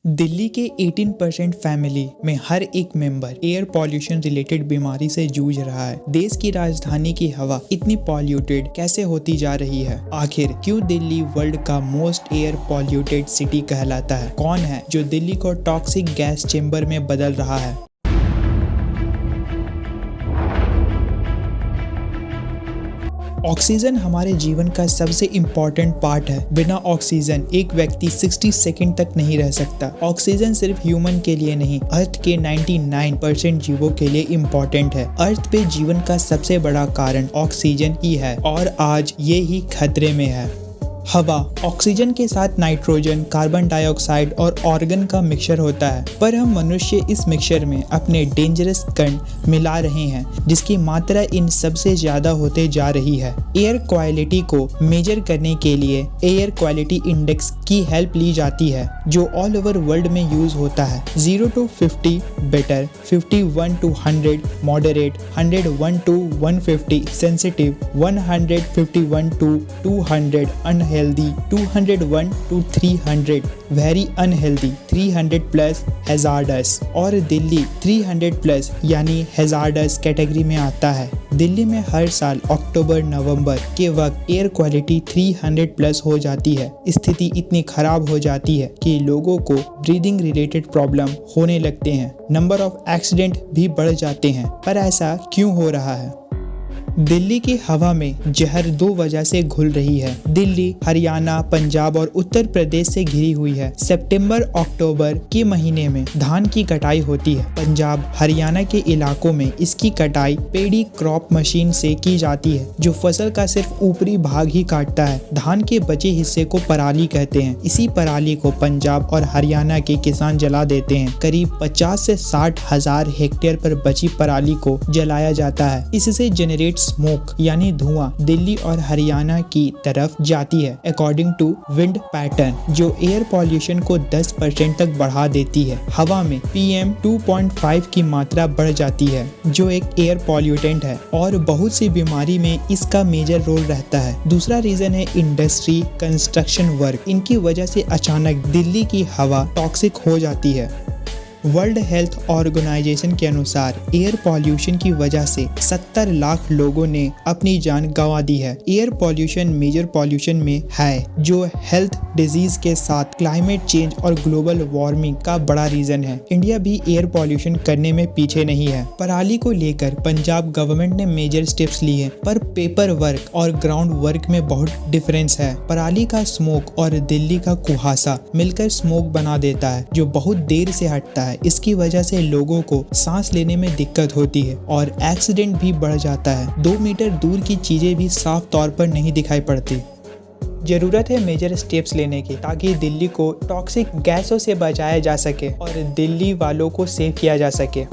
दिल्ली के 18% फैमिली में हर एक मेंबर एयर पॉल्यूशन रिलेटेड बीमारी से जूझ रहा है। देश की राजधानी की हवा इतनी पॉल्यूटेड कैसे होती जा रही है? आखिर क्यों दिल्ली वर्ल्ड का मोस्ट एयर पॉल्यूटेड सिटी कहलाता है? कौन है जो दिल्ली को टॉक्सिक गैस चेंबर में बदल रहा है? ऑक्सीजन हमारे जीवन का सबसे इम्पॉर्टेंट पार्ट है। बिना ऑक्सीजन एक व्यक्ति 60 सेकंड तक नहीं रह सकता। ऑक्सीजन सिर्फ ह्यूमन के लिए नहीं, अर्थ के 99% जीवों के लिए इम्पॉर्टेंट है। अर्थ पे जीवन का सबसे बड़ा कारण ऑक्सीजन ही है और आज ये ही खतरे में है। हवा ऑक्सीजन के साथ नाइट्रोजन, कार्बन डाइऑक्साइड और ऑर्गन का मिक्सचर होता है, पर हम मनुष्य इस मिक्सचर में अपने डेंजरस कण मिला रहे हैं, जिसकी मात्रा इन सबसे ज्यादा होते जा रही है। एयर क्वालिटी को मेजर करने के लिए एयर क्वालिटी इंडेक्स की हेल्प ली जाती है, जो ऑल ओवर वर्ल्ड में यूज होता है। 0 to 50 better, 51 to 100 moderate, 101 to 150 sensitive, 151 to 200 unhealthy, 201 to 300 very unhealthy, 300 plus hazards और दिल्ली 300 प्लस यानी हैजार्डस कैटेगरी में आता है। दिल्ली में हर साल अक्टूबर नवंबर के वक्त एयर क्वालिटी 300 प्लस हो जाती है। स्थिति इतनी खराब हो जाती है कि लोगों को ब्रीदिंग रिलेटेड प्रॉब्लम होने लगते हैं। नंबर ऑफ एक्सीडेंट भी बढ़ जाते हैं। पर ऐसा क्यों हो रहा है? दिल्ली की हवा में जहर दो वजह से घुल रही है। दिल्ली हरियाणा, पंजाब और उत्तर प्रदेश से घिरी हुई है। सितंबर अक्टूबर के महीने में धान की कटाई होती है। पंजाब हरियाणा के इलाकों में इसकी कटाई पेडी क्रॉप मशीन से की जाती है, जो फसल का सिर्फ ऊपरी भाग ही काटता है। धान के बचे हिस्से को पराली कहते हैं। इसी पराली को पंजाब और हरियाणा के किसान जला देते हैं। करीब 50 से 60 हजार हेक्टेयर पर बची पराली को जलाया जाता है। इससे जनरेट स्मोक यानी धुआं दिल्ली और हरियाणा की तरफ जाती है। अकॉर्डिंग टू विंड पैटर्न, जो एयर पॉल्यूशन को 10% तक बढ़ा देती है। हवा में PM 2.5 की मात्रा बढ़ जाती है, जो एक एयर पॉल्यूटेंट है और बहुत सी बीमारी में इसका मेजर रोल रहता है। दूसरा रीजन है इंडस्ट्री, कंस्ट्रक्शन वर्क। इनकी वजह से अचानक दिल्ली की हवा टॉक्सिक हो जाती है। वर्ल्ड हेल्थ ऑर्गेनाइजेशन के अनुसार एयर पॉल्यूशन की वजह से 70 लाख लोगों ने अपनी जान गंवा दी है। एयर पॉल्यूशन मेजर पॉल्यूशन में है, जो हेल्थ डिजीज के साथ क्लाइमेट चेंज और ग्लोबल वार्मिंग का बड़ा रीजन है। इंडिया भी एयर पॉल्यूशन करने में पीछे नहीं है। पराली को लेकर पंजाब गवर्नमेंट ने मेजर स्टेप्स लिए, पर पेपर वर्क और ग्राउंड वर्क में बहुत डिफरेंस है। पराली का स्मोक और दिल्ली का कुहासा मिलकर स्मोक बना देता है, जो बहुत देर से हटता है। इसकी वजह से लोगों को सांस लेने में दिक्कत होती है और एक्सीडेंट भी बढ़ जाता है। 2 मीटर दूर की चीजें भी साफ तौर पर नहीं दिखाई पड़ती। जरूरत है मेजर स्टेप्स लेने की, ताकि दिल्ली को टॉक्सिक गैसों से बचाया जा सके और दिल्ली वालों को सेव किया जा सके।